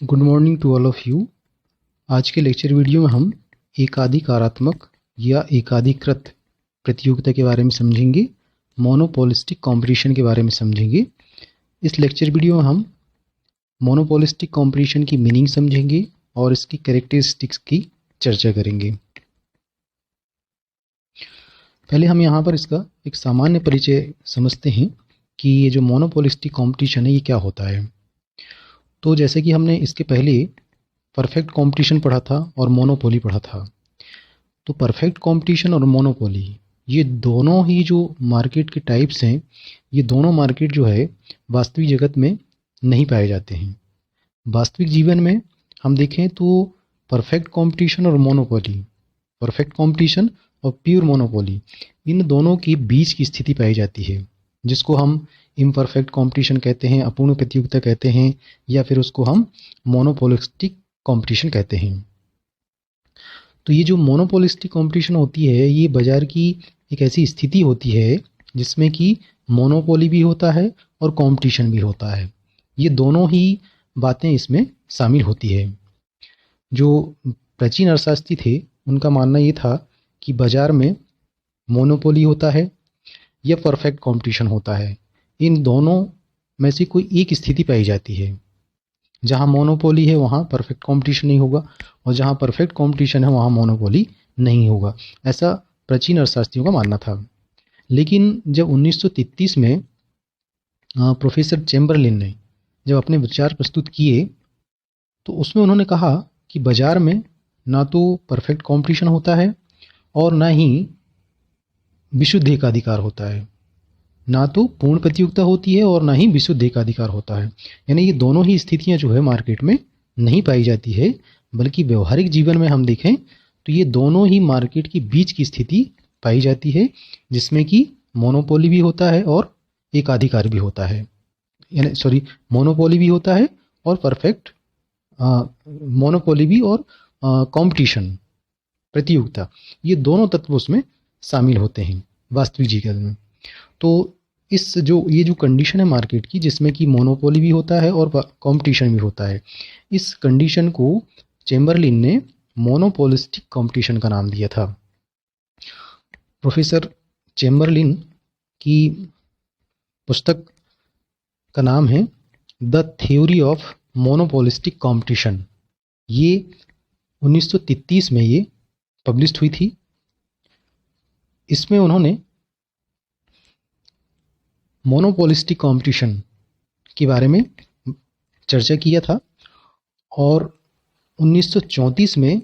Good morning to all of you. आज के lecture video में हम एकाधिकारात्मक या एकाधिकृत प्रतियोगिता के बारे में समझेंगे, मोनोपोलिस्टिक कंपटीशन के बारे में समझेंगे। इस लेक्चर वीडियो में हम मोनोपोलिस्टिक कंपटीशन की मीनिंग समझेंगे और इसकी कैरेक्टरिस्टिक्स की चर्चा करेंगे। पहले हम यहाँ पर इसका एक सामान्य परिचय समझते हैं कि ये जो मोनोपोलिस्टिक कंपटीशन है ये क्या होता है। तो जैसे कि हमने इसके पहले परफेक्ट कंपटीशन पढ़ा था और मोनोपोली पढ़ा था। तो परफेक्ट कंपटीशन और मोनोपोली ये दोनों ही जो मार्केट के टाइप्स हैं, ये दोनों मार्केट जो है वास्तविक जगत में नहीं पाए जाते हैं। वास्तविक जीवन में हम देखें तो परफेक्ट कंपटीशन और मोनोपोली, परफेक्ट कंपटीशन और प्योर मोनोपोली, इन दोनों के बीच की स्थिति पाई जाती है, जिसको हम इम्परफेक्ट कंपटीशन कहते हैं, अपूर्ण प्रतियोगिता कहते हैं, या फिर उसको हम मोनोपोलिस्टिक कंपटीशन कहते हैं। तो ये जो मोनोपोलिस्टिक कंपटीशन होती है ये बाजार की एक ऐसी स्थिति होती है जिसमें कि मोनोपोली भी होता है और कंपटीशन भी होता है। ये दोनों ही बातें इसमें शामिल होती है। जो प्राचीन अर्थशास्त्री थे उनका मानना ये था कि बाजार में मोनोपोली होता है या परफेक्ट कंपटीशन होता है। इन दोनों में से कोई एक स्थिति पाई जाती है। जहाँ मोनोपोली है वहाँ परफेक्ट कंपटीशन नहीं होगा और जहाँ परफेक्ट कंपटीशन है वहाँ मोनोपोली नहीं होगा। ऐसा प्राचीन अर्थशास्त्रियों का मानना था। लेकिन जब 1933 में प्रोफेसर चैम्बरलिन ने जब अपने विचार प्रस्तुत किए तो उसमें उन्होंने कहा कि बाजार में ना तो परफेक्ट कंपटीशन होता है और ना ही विशुद्ध एकाधिकार होता है। ना तो पूर्ण प्रतियोगिता होती है और ना ही विशुद्ध एकाधिकार होता है। यानी ये दोनों ही स्थितियां जो है मार्केट में नहीं पाई जाती है, बल्कि व्यवहारिक जीवन में हम देखें तो ये दोनों ही मार्केट के बीच की स्थिति पाई जाती है, जिसमें कि मोनोपोली भी होता है और एकाधिकार भी होता है। यानी मोनोपोली भी होता है और परफेक्ट मोनोपोली भी और कंपटीशन प्रतियोगिता, ये दोनों तत्व उसमें शामिल होते हैं वास्तविक जीवन में। तो ये जो कंडीशन है मार्केट की, जिसमें कि मोनोपोली भी होता है और कंपटीशन भी होता है, इस कंडीशन को चैम्बरलिन ने मोनोपोलिस्टिक कंपटीशन का नाम दिया था। प्रोफेसर चैम्बरलिन की पुस्तक का नाम है the theory of monopolistic competition. ये 1933 में ये पब्लिश हुई थी। इसमें उन्होंने मोनोपोलिस्टिक कंपटीशन के बारे में चर्चा किया था और 1934 में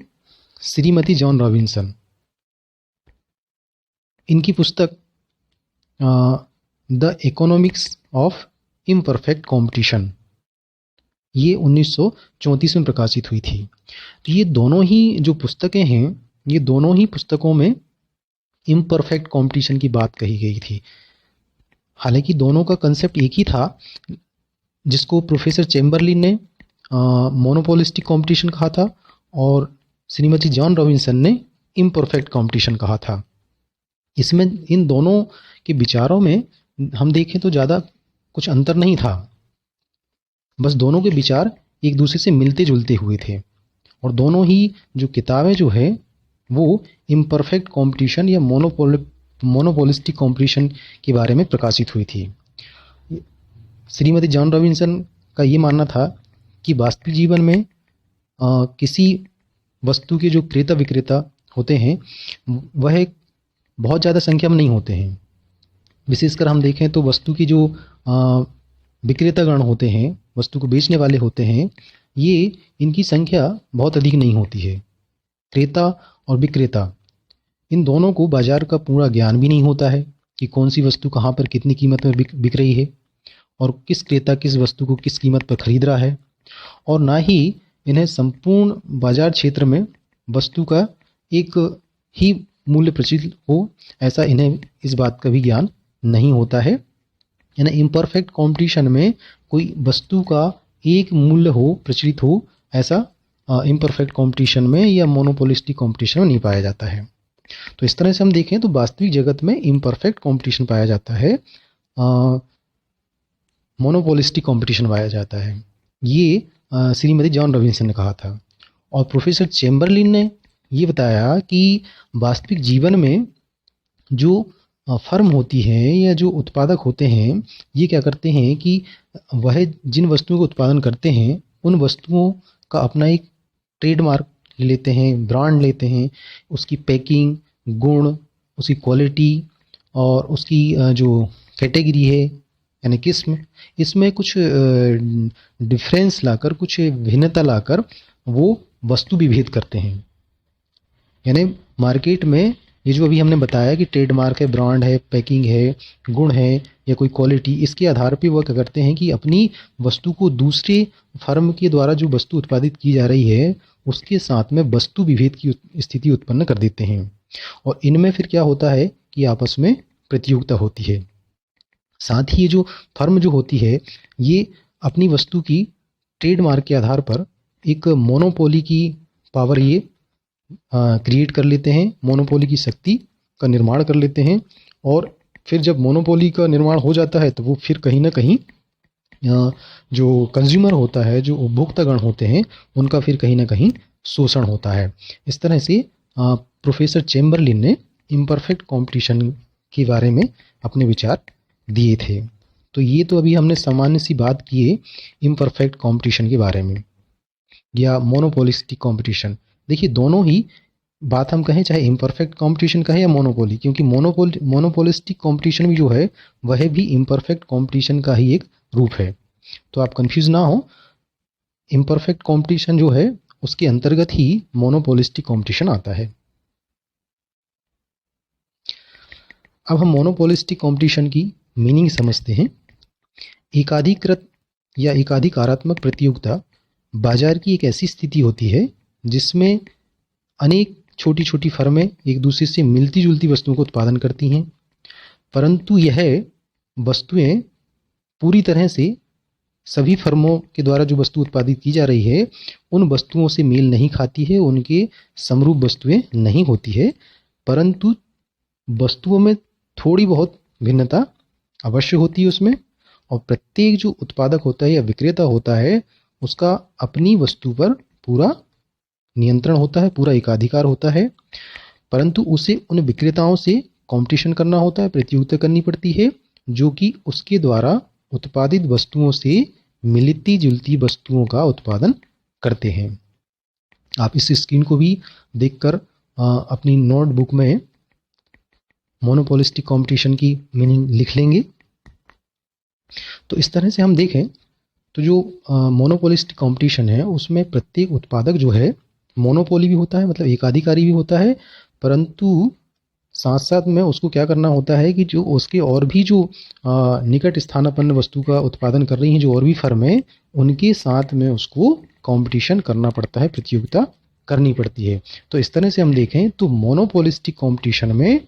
श्रीमती जॉन रॉबिन्सन, इनकी पुस्तक the economics of imperfect competition, ये 1934 में प्रकाशित हुई थी। तो ये दोनों ही जो पुस्तकें हैं, ये दोनों ही पुस्तकों में इम्परफेक्ट कंपटीशन की बात कही गई थी। हालांकि दोनों का कंसेप्ट एक ही था, जिसको प्रोफेसर चैम्बरलिन ने मोनोपोलिस्टिक कंपटीशन कहा था और श्रीमती जॉन रॉबिन्सन ने इम्परफेक्ट कंपटीशन कहा था। इसमें इन दोनों के विचारों में हम देखें तो ज़्यादा कुछ अंतर नहीं था, बस दोनों के विचार एक दूसरे से मिलते जुलते हुए थे और दोनों ही जो किताबें जो है वो इम्परफेक्ट कंपटीशन या मोनोपोलिस्टिक कंपटीशन के बारे में प्रकाशित हुई थी। श्रीमती जॉन रॉबिन्सन का ये मानना था कि वास्तविक जीवन में किसी वस्तु के जो क्रेता विक्रेता होते हैं वह बहुत ज़्यादा संख्या में नहीं होते हैं। विशेषकर हम देखें तो वस्तु की जो विक्रेतागण होते हैं, वस्तु को बेचने वाले होते हैं, ये इनकी संख्या बहुत अधिक नहीं होती है। क्रेता और विक्रेता इन दोनों को बाजार का पूरा ज्ञान भी नहीं होता है कि कौन सी वस्तु कहाँ पर कितनी कीमत में बिक रही है और किस क्रेता किस वस्तु को किस कीमत पर खरीद रहा है, और ना ही इन्हें संपूर्ण बाजार क्षेत्र में वस्तु का एक ही मूल्य प्रचलित हो, ऐसा इन्हें इस बात का भी ज्ञान नहीं होता है। यानी इम्परफेक्ट कंपटीशन में कोई वस्तु का एक मूल्य हो, प्रचलित हो, ऐसा इम्परफेक्ट कंपटीशन में या मोनोपोलिस्टिक कंपटीशन में नहीं पाया जाता है। तो इस तरह से हम देखें तो वास्तविक जगत में इम्परफेक्ट कंपटीशन पाया जाता है, मोनोपोलिस्टिक कंपटीशन पाया जाता है। ये श्रीमती जॉन रॉबिन्सन ने कहा था। और प्रोफेसर चैम्बरलिन ने ये बताया कि वास्तविक जीवन में जो फर्म होती है या जो उत्पादक होते हैं, ये क्या करते हैं कि वह जिन वस्तुओं का उत्पादन करते हैं उन वस्तुओं का अपना एक ट्रेडमार्क लेते हैं, ब्रांड लेते हैं, उसकी पैकिंग, गुण, उसकी क्वालिटी और उसकी जो कैटेगरी है यानी किस्म, इसमें कुछ डिफरेंस लाकर, कुछ भिन्नता लाकर वो वस्तु विभेद करते हैं। यानी मार्केट में ये जो अभी हमने बताया कि ट्रेडमार्क है, ब्रांड है, पैकिंग है, गुण है या कोई क्वालिटी, इसके आधार पे वो क्या करते हैं कि अपनी वस्तु को दूसरे फर्म के द्वारा जो वस्तु उत्पादित की जा रही है उसके साथ में वस्तु विभेद की स्थिति उत्पन्न कर देते हैं। और इनमें फिर क्या होता है कि आपस में प्रतियोगिता होती है। साथ ही ये जो फर्म जो होती है ये अपनी वस्तु की ट्रेडमार्क के आधार पर एक मोनोपोली की पावर ये क्रिएट कर लेते हैं, मोनोपोली की शक्ति का निर्माण कर लेते हैं। और फिर जब मोनोपोली का निर्माण हो जाता है तो वो फिर कहीं ना कहीं जो कंज्यूमर होता है, जो उपभोक्तागण होते हैं, उनका फिर कहीं ना कहीं शोषण होता है। इस तरह से प्रोफेसर चैम्बरलिन ने इम्परफेक्ट कंपटीशन के बारे में अपने विचार दिए थे। तो ये तो अभी हमने सामान्य सी बात की है इम्परफेक्ट कंपटीशन के बारे में या मोनोपोलिस्टिक कंपटीशन। देखिए दोनों ही बात हम कहें, चाहे इम्परफेक्ट कंपटीशन कहें या मोनोपोली, क्योंकि मोनोपोलिस्टिक कंपटीशन भी जो है वह भी इम्परफेक्ट कंपटीशन का ही एक रूप है। तो आप कंफ्यूज ना हो, इम्परफेक्ट कंपटीशन जो है उसके अंतर्गत ही मोनोपोलिस्टिक कंपटीशन आता है। अब हम मोनोपोलिस्टिक कंपटीशन की मीनिंग समझते हैं। एकाधिकृत या एकाधिकारात्मक प्रतियोगिता बाजार की एक ऐसी स्थिति होती है जिसमें अनेक छोटी छोटी फर्में एक दूसरे से मिलती जुलती वस्तुओं को उत्पादन करती हैं, परंतु यह वस्तुएं पूरी तरह से सभी फर्मों के द्वारा जो वस्तु उत्पादित की जा रही है उन वस्तुओं से मेल नहीं खाती है, उनके समरूप वस्तुएं नहीं होती है, परंतु वस्तुओं में थोड़ी बहुत भिन्नता अवश्य होती है उसमें। और प्रत्येक जो उत्पादक होता है या विक्रेता होता है उसका अपनी वस्तु पर पूरा नियंत्रण होता है, पूरा एकाधिकार होता है, परंतु उसे उन विक्रेताओं से कंपटीशन करना होता है, प्रतियोगिता करनी पड़ती है, जो कि उसके द्वारा उत्पादित वस्तुओं से मिलती जुलती वस्तुओं का उत्पादन करते हैं। आप इस स्क्रीन को भी देखकर अपनी नोटबुक में मोनोपोलिस्टिक कंपटीशन की मीनिंग लिख लेंगे। तो इस तरह से हम देखें तो जो मोनोपोलिस्टिक कंपटीशन है उसमें प्रत्येक उत्पादक जो है मोनोपोली भी होता है, मतलब एकाधिकारी भी होता है, परंतु साथ साथ में उसको क्या करना होता है कि जो उसके और भी जो निकट स्थानापन्न वस्तु का उत्पादन कर रही हैं जो और भी फर्म है उनके साथ में उसको कंपटीशन करना पड़ता है, प्रतियोगिता करनी पड़ती है। तो इस तरह से हम देखें तो मोनोपोलिस्टिक कंपटीशन में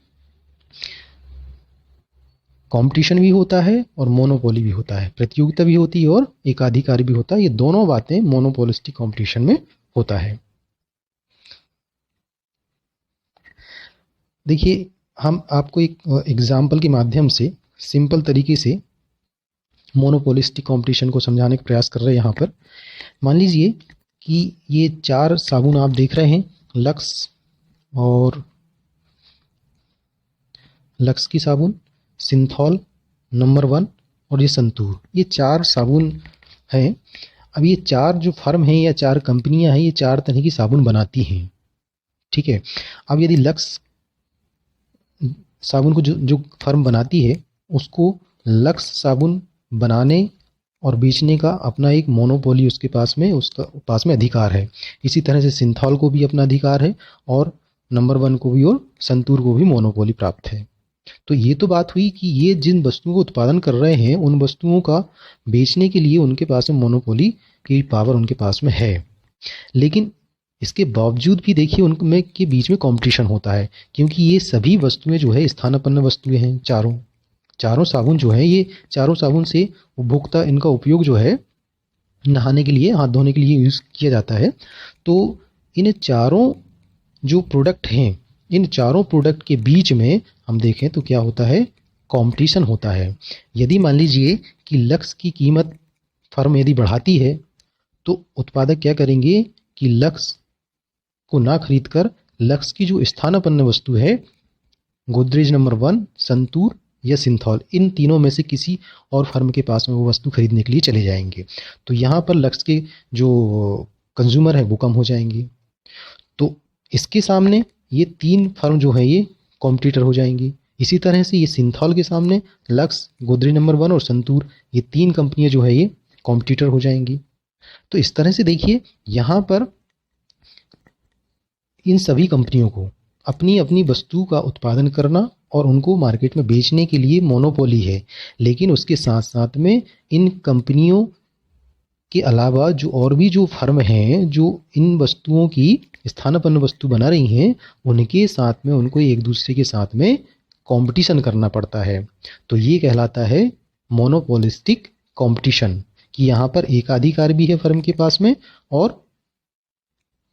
कंपटीशन भी होता है और मोनोपोली भी होता है, प्रतियोगिता भी होती है और एकाधिकारी भी होता है। ये दोनों बातें मोनोपोलिस्टिक कंपटीशन में होता है। देखिए हम आपको एक एग्जाम्पल के माध्यम से सिंपल तरीके से मोनोपोलिस्टिक कंपटीशन को समझाने का प्रयास कर रहे हैं। यहाँ पर मान लीजिए कि ये 4 साबुन आप देख रहे हैं, लक्स और लक्स की साबुन, सिंथॉल, नंबर 1 और ये संतूर, ये 4 साबुन हैं। अब ये 4 जो फर्म हैं या 4 कंपनियां हैं ये 4 तरह की साबुन बनाती हैं, ठीक है। अब यदि लक्स साबुन को जो फर्म बनाती है उसको लक्स साबुन बनाने और बेचने का अपना एक मोनोपोली उसके पास में अधिकार है। इसी तरह से सिंथॉल को भी अपना अधिकार है और नंबर 1 को भी और संतूर को भी मोनोपोली प्राप्त है। तो ये तो बात हुई कि ये जिन वस्तुओं को उत्पादन कर रहे हैं उन वस्तुओं का बेचने के लिए उनके पास में मोनोपोली की पावर उनके पास में है, लेकिन इसके बावजूद भी देखिए उनमें के बीच में कंपटीशन होता है, क्योंकि ये सभी वस्तुएं जो है स्थानापन्न वस्तुएं हैं। चारों साबुन जो है ये चारों साबुन से उपभोक्ता इनका उपयोग जो है नहाने के लिए, हाथ धोने के लिए यूज़ किया जाता है। तो इन चारों जो प्रोडक्ट हैं, इन चारों प्रोडक्ट के बीच में हम देखें तो क्या होता है, कंपटीशन होता है। यदि मान लीजिए कि लक्स की कीमत फर्म यदि बढ़ाती है तो उत्पादक क्या करेंगे कि लक्स को ना खरीद कर लक्स की जो स्थानापन्न वस्तु है, गोदरेज नंबर 1, संतूर या सिंथॉल, इन तीनों में से किसी और फर्म के पास में वो वस्तु खरीदने के लिए चले जाएंगे। तो यहाँ पर लक्स के जो कंज्यूमर है वो कम हो जाएंगे। तो इसके सामने ये 3 फर्म जो है ये कॉम्पिटिटर हो जाएंगी। इसी तरह से ये सिंथॉल के सामने लक्स, गोदरेज नंबर 1 और संतूर, ये 3 कंपनियां जो है ये कॉम्पिटिटर हो जाएंगी। तो इस तरह से देखिए यहाँ पर इन सभी कंपनियों को अपनी अपनी वस्तु का उत्पादन करना और उनको मार्केट में बेचने के लिए मोनोपोली है। लेकिन उसके साथ साथ में इन कंपनियों के अलावा जो और भी जो फर्म हैं जो इन वस्तुओं की स्थानापन्न वस्तु बना रही हैं, उनके साथ में उनको एक दूसरे के साथ में कंपटीशन करना पड़ता है। तो ये कहलाता है मोनोपोलिस्टिक कंपटीशन, कि यहाँ पर एकाधिकार भी है फर्म के पास में और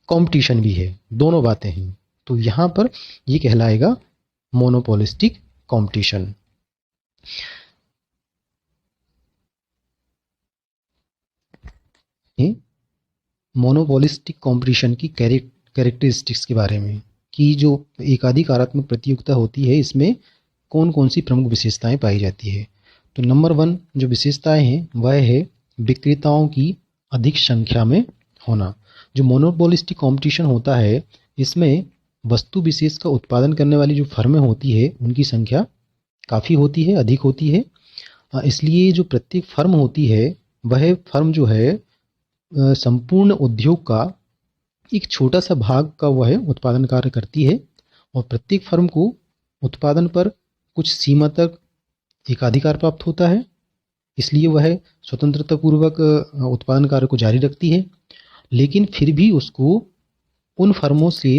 कंपटीशन भी है, दोनों बातें हैं। तो यहाँ पर ये कहलाएगा मोनोपोलिस्टिक कंपटीशन। मोनोपोलिस्टिक कंपटीशन की कैरेक्टरिस्टिक्स के बारे में, कि जो एकाधिकारात्मक प्रतियोगिता होती है इसमें कौन कौन सी प्रमुख विशेषताएं पाई जाती है। तो नंबर 1 जो विशेषताएं हैं वह है विक्रेताओं की अधिक संख्या में होना। जो मोनोपोलिस्टिक कंपटीशन होता है इसमें वस्तु विशेष का उत्पादन करने वाली जो फर्में होती है उनकी संख्या काफ़ी होती है, अधिक होती है। इसलिए जो प्रत्येक फर्म होती है वह फर्म जो है संपूर्ण उद्योग का एक छोटा सा भाग का वह उत्पादन कार्य करती है और प्रत्येक फर्म को उत्पादन पर कुछ सीमा तक एकाधिकार प्राप्त होता है। इसलिए वह स्वतंत्रतापूर्वक उत्पादन कार्य को जारी रखती है। लेकिन फिर भी उसको उन फर्मों से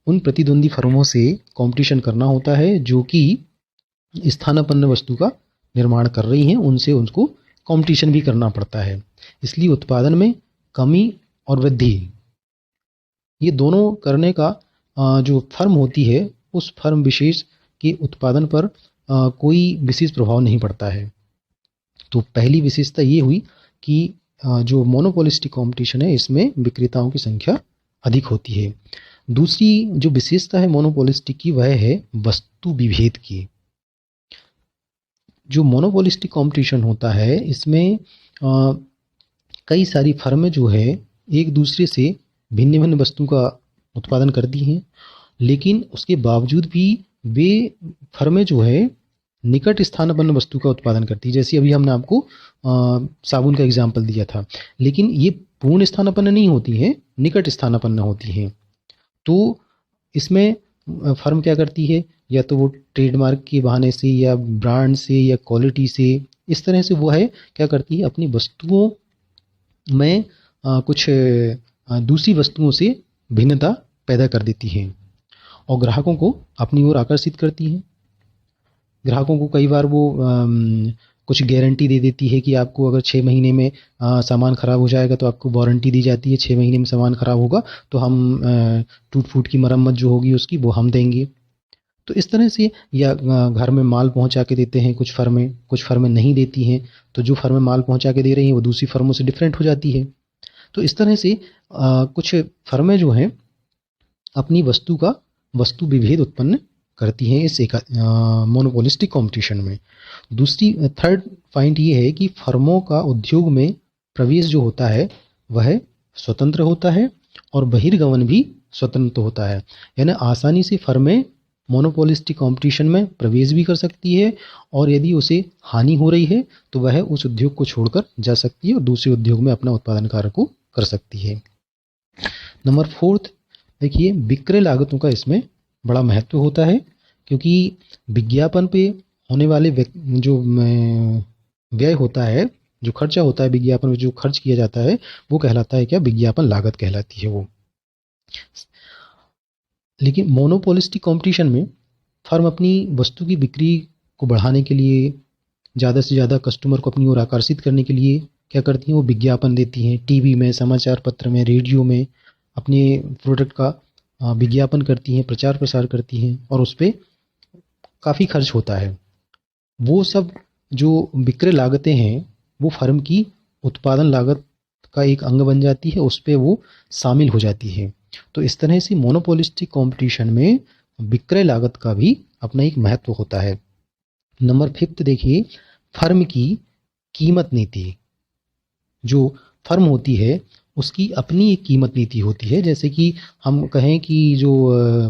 उन प्रतिद्वंदी फर्मों से कंपटीशन करना होता है जो कि स्थानापन्न वस्तु का निर्माण कर रही हैं, उनसे उनको कंपटीशन भी करना पड़ता है। इसलिए उत्पादन में कमी और वृद्धि, ये दोनों करने का जो फर्म होती है उस फर्म विशेष के उत्पादन पर कोई विशेष प्रभाव नहीं पड़ता है। तो पहली विशेषता ये हुई कि जो मोनोपोलिस्टिक कंपटीशन है इसमें विक्रेताओं की संख्या अधिक होती है। दूसरी जो विशेषता है मोनोपोलिस्टिक की वह है वस्तु विभेद की। जो मोनोपोलिस्टिक कंपटीशन होता है इसमें कई सारी फर्में जो है एक दूसरे से भिन्न भिन्न वस्तु का उत्पादन करती हैं, लेकिन उसके बावजूद भी वे फर्में जो है निकट स्थानापन्न वस्तु का उत्पादन करती है। जैसे अभी हमने आपको साबुन का एग्जाम्पल दिया था, लेकिन ये पूर्ण स्थानापन्न नहीं होती हैं, निकट स्थानापन्न होती हैं। तो इसमें फर्म क्या करती है, या तो वो ट्रेडमार्क के बहाने से या ब्रांड से या क्वालिटी से, इस तरह से वो है क्या करती है अपनी वस्तुओं में कुछ दूसरी वस्तुओं से भिन्नता पैदा कर देती हैं और ग्राहकों को अपनी ओर आकर्षित करती हैं। ग्राहकों को कई बार वो कुछ गारंटी दे देती है कि आपको अगर 6 महीने में सामान ख़राब हो जाएगा तो आपको वारंटी दी जाती है, 6 महीने में सामान ख़राब होगा तो हम टूट फूट की मरम्मत जो होगी उसकी वो हम देंगे। तो इस तरह से, या घर में माल पहुंचा के देते हैं कुछ फर्में नहीं देती हैं, तो जो फर्में माल पहुंचा के दे रही हैं वो दूसरी फर्मों से डिफरेंट हो जाती है। तो इस तरह से कुछ फर्में जो हैं अपनी वस्तु का वस्तु विभेद उत्पन्न करती हैं इस मोनोपोलिस्टिक कंपटीशन में। दूसरी थर्ड पॉइंट ये है कि फर्मों का उद्योग में प्रवेश जो होता है वह स्वतंत्र होता है और बहिर्गमन भी स्वतंत्र होता है। यानी आसानी से फर्में मोनोपोलिस्टिक कंपटीशन में प्रवेश भी कर सकती है और यदि उसे हानि हो रही है तो वह उस उद्योग को छोड़कर जा सकती है और दूसरे उद्योग में अपना उत्पादन कार्य को कर सकती है। नंबर 4 देखिए, विक्रय लागतों का इसमें बड़ा महत्व होता है, क्योंकि विज्ञापन पे होने वाले जो व्यय होता है, जो खर्चा होता है विज्ञापन में जो खर्च किया जाता है वो कहलाता है क्या, विज्ञापन लागत कहलाती है वो। लेकिन मोनोपोलिस्टिक कंपटीशन में फर्म अपनी वस्तु की बिक्री को बढ़ाने के लिए, ज़्यादा से ज़्यादा कस्टमर को अपनी ओर आकर्षित करने के लिए क्या करती हैं, वो विज्ञापन देती हैं। टीवी में, समाचार पत्र में, रेडियो में अपने प्रोडक्ट का विज्ञापन करती हैं, प्रचार प्रसार करती हैं और उस पर काफ़ी खर्च होता है। वो सब जो विक्रय लागतें हैं वो फर्म की उत्पादन लागत का एक अंग बन जाती है, उस पे वो शामिल हो जाती है। तो इस तरह से मोनोपोलिस्टिक कंपटीशन में विक्रय लागत का भी अपना एक महत्व होता है। नंबर 5 देखिए, फर्म की कीमत नीति। जो फर्म होती है उसकी अपनी एक कीमत नीति होती है। जैसे कि हम कहें कि जो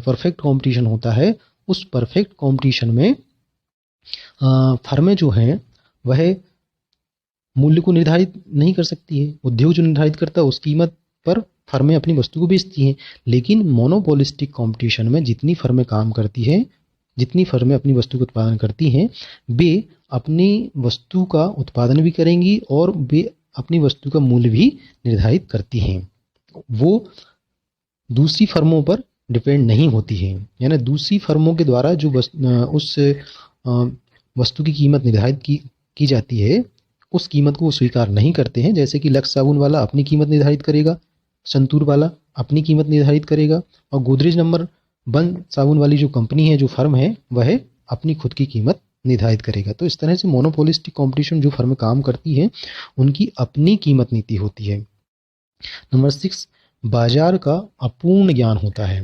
परफेक्ट कंपटीशन होता है, उस परफेक्ट कंपटीशन में फर्में जो हैं वह मूल्य को निर्धारित नहीं कर सकती है। उद्योग जो निर्धारित करता है उस कीमत पर फर्में अपनी वस्तु को बेचती हैं। लेकिन मोनोपोलिस्टिक कंपटीशन में जितनी फर्में काम करती हैं, जितनी फर्में अपनी वस्तु का उत्पादन करती हैं, वे अपनी वस्तु का उत्पादन भी करेंगी और वे अपनी वस्तु का मूल्य भी निर्धारित करती हैं। वो दूसरी फर्मों पर डिपेंड नहीं होती हैं। यानी दूसरी फर्मों के द्वारा जो उस वस्तु की कीमत निर्धारित की जाती है, उस कीमत को वो स्वीकार नहीं करते हैं। जैसे कि लक्स साबुन वाला अपनी कीमत निर्धारित करेगा, संतूर वाला अपनी कीमत निर्धारित करेगा, और गोदरेज नंबर 1 साबुन वाली जो कंपनी है, जो फर्म है, वह अपनी खुद की कीमत निर्धारित करेगा। तो इस तरह से मोनोपोलिस्टिक कंपटीशन जो फर्म काम करती है उनकी अपनी कीमत नीति होती है। नंबर 6, बाजार का अपूर्ण ज्ञान होता है।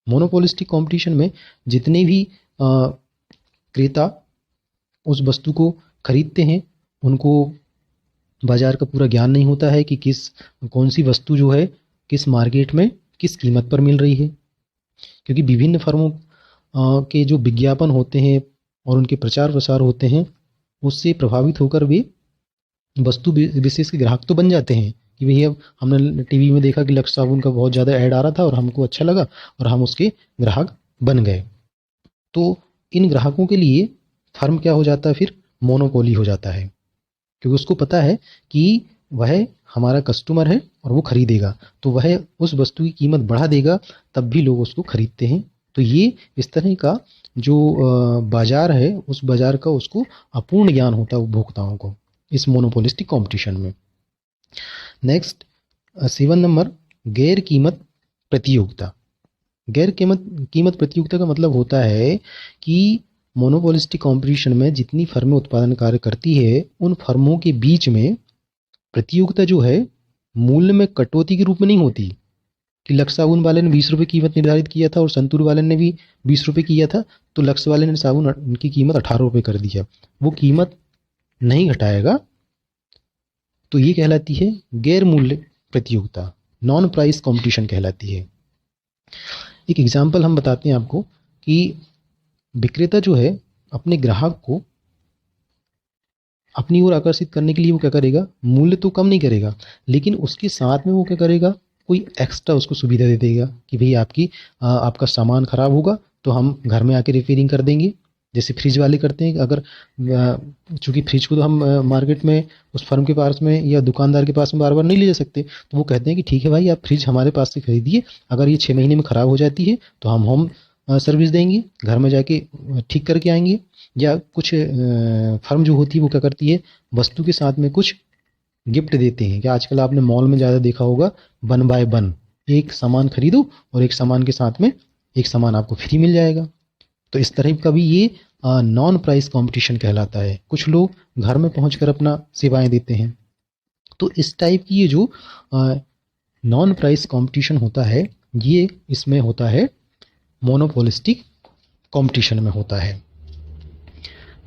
मोनोपोलिस्टिक कंपटीशन में जितने भी क्रेता उस वस्तु को खरीदते हैं उनको बाजार का पूरा ज्ञान नहीं होता है कि कौन सी वस्तु जो है किस मार्केट में किस कीमत पर मिल रही है। क्योंकि विभिन्न फर्मों के जो विज्ञापन होते हैं और उनके प्रचार प्रसार होते हैं, उससे प्रभावित होकर वे वस्तु विशेष के ग्राहक तो बन जाते हैं कि भैया हमने टीवी में देखा कि लक्स साबुन का बहुत ज़्यादा ऐड आ रहा था और हमको अच्छा लगा और हम उसके ग्राहक बन गए। तो इन ग्राहकों के लिए फर्म क्या हो जाता है, फिर मोनोपोली हो जाता है। क्योंकि उसको पता है कि वह हमारा कस्टमर है और वो खरीदेगा, तो वह उस वस्तु की कीमत बढ़ा देगा, तब भी लोग उसको खरीदते हैं। तो ये इस तरह का जो बाजार है, उस बाजार का उसको अपूर्ण ज्ञान होता है उपभोक्ताओं को इस मोनोपोलिस्टिक कंपटीशन में। नेक्स्ट 7 नंबर, गैर कीमत प्रतियोगिता। गैर कीमत प्रतियोगिता का मतलब होता है कि मोनोपोलिस्टिक कंपटीशन में जितनी फर्में उत्पादन कार्य करती है, उन फर्मों के बीच में प्रतियोगिता जो है मूल्य में कटौती के रूप में नहीं होती कि लक्स साबुन वाले ने 20 रुपये कीमत निर्धारित किया था और संतूर वाले ने भी 20 रुपये किया था, तो लक्स वाले ने साबुन की कीमत 18 रुपये कर दिया। वो कीमत नहीं घटाएगा। तो ये कहलाती है गैर मूल्य प्रतियोगिता, नॉन प्राइस कंपटीशन कहलाती है। एक एग्जाम्पल हम बताते हैं आपको कि विक्रेता जो है अपने ग्राहक को अपनी ओर आकर्षित करने के लिए वो क्या करेगा, मूल्य तो कम नहीं करेगा, लेकिन उसके साथ में वो क्या करेगा, कोई एक्स्ट्रा उसको सुविधा दे देगा कि भाई आपका सामान खराब होगा तो हम घर में आके रिपेयरिंग कर देंगे। जैसे फ्रिज वाले करते हैं। अगर चूंकि फ्रिज को तो हम मार्केट में उस फर्म के पास में या दुकानदार के पास में बार बार नहीं ले जा सकते, तो वो कहते हैं कि ठीक है भाई, आप फ्रिज हमारे पास से खरीदिए, अगर ये 6 महीने में ख़राब हो जाती है तो हम होम सर्विस देंगे, घर में जाके ठीक करके आएंगे। या कुछ फर्म जो होती है वो क्या करती है, वस्तु के साथ में कुछ गिफ्ट देते हैं। कि आजकल आपने मॉल में ज़्यादा देखा होगा 1 बाय 1, एक सामान खरीदो और एक सामान के साथ में एक सामान आपको फ्री मिल जाएगा। तो इस तरह का भी ये नॉन प्राइस कंपटीशन कहलाता है। कुछ लोग घर में पहुंचकर अपना सेवाएं देते हैं। तो इस टाइप की ये जो नॉन प्राइस कंपटीशन होता है, ये इसमें होता है मोनोपोलिस्टिक कंपटीशन में होता है।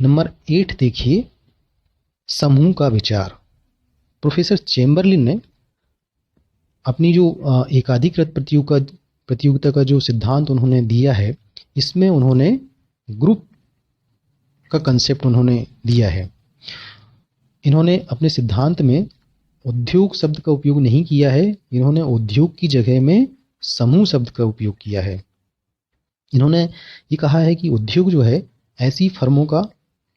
नंबर 8 देखिए, समूह का विचार। प्रोफेसर चेम्बरलिन ने अपनी जो एकाधिकृत प्रतियोगिता का जो सिद्धांत उन्होंने दिया है, इसमें उन्होंने ग्रुप का कंसेप्ट उन्होंने दिया है। इन्होंने अपने सिद्धांत में उद्योग शब्द का उपयोग नहीं किया है, इन्होंने उद्योग की जगह में समूह शब्द का उपयोग किया है। इन्होंने ये कहा है कि उद्योग जो है ऐसी फर्मों का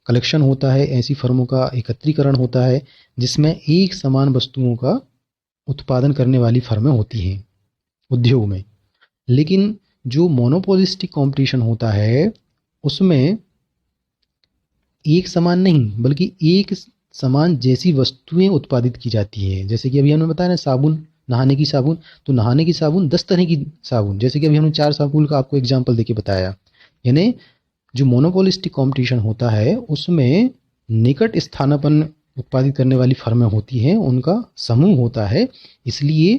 कलेक्शन होता है, ऐसी फर्मों का एकत्रीकरण होता है जिसमें एक समान वस्तुओं का उत्पादन करने वाली फर्में होती हैं उद्योग में। लेकिन जो मोनोपोलिस्टिक कंपटीशन होता है उसमें एक समान नहीं बल्कि एक समान जैसी वस्तुएं उत्पादित की जाती हैं। जैसे कि अभी हमने बताया ना, साबुन, नहाने की साबुन, तो नहाने की साबुन 10 तरह की साबुन, जैसे कि अभी हमने 4 साबुन का आपको एग्जाम्पल देके बताया। यानी जो मोनोपोलिस्टिक कंपटीशन होता है उसमें निकट स्थानापन्न उत्पादित करने वाली फर्में होती हैं उनका समूह होता है। इसलिए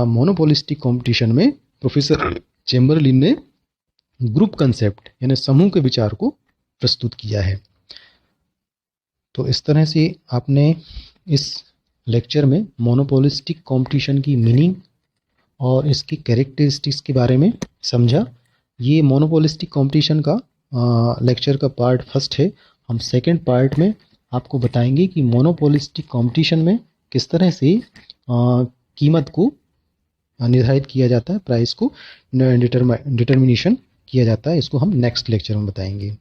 मोनोपोलिस्टिक कंपटीशन में प्रोफेसर चेम्बरलिन ने ग्रुप कंसेप्ट यानी समूह के विचार को प्रस्तुत किया है। तो इस तरह से आपने इस लेक्चर में मोनोपोलिस्टिक कंपटीशन की मीनिंग और इसकी कैरेक्टरिस्टिक्स के बारे में समझा। ये मोनोपोलिस्टिक कंपटीशन का लेक्चर का पार्ट फर्स्ट है। हम सेकंड पार्ट में आपको बताएंगे कि मोनोपोलिस्टिक कंपटीशन में किस तरह से कीमत को निर्धारित किया जाता है, प्राइस को डिटर्मिनेशन किया जाता है। इसको हम नेक्स्ट लेक्चर में बताएंगे।